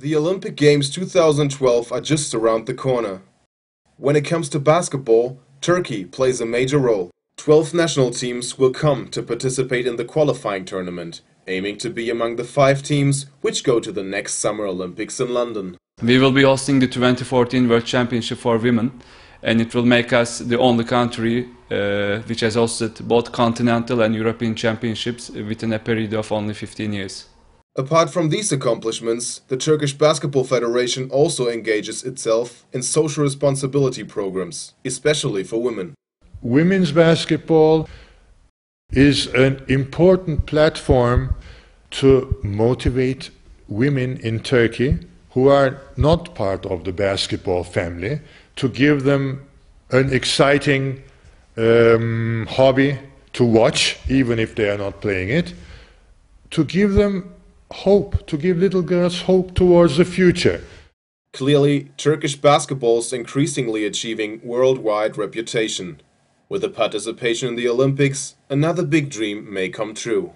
The Olympic Games 2012 are just around the corner. When it comes to basketball, Turkey plays a major role. 12 national teams will come to participate in the qualifying tournament, aiming to be among the 5 teams which go to the next Summer Olympics in London. We will be hosting the 2014 World Championship for Women, and it will make us the only country which has hosted both continental and European championships within a period of only 15 years. Apart from these accomplishments, the Turkish Basketball Federation also engages itself in social responsibility programs, especially for women. Women's basketball is an important platform to motivate women in Turkey who are not part of the basketball family, to give them an exciting hobby to watch, even if they are not playing it, to give them hope, to give little girls hope towards the future. Clearly, Turkish basketball is increasingly achieving worldwide reputation. With the participation in the Olympics, another big dream may come true.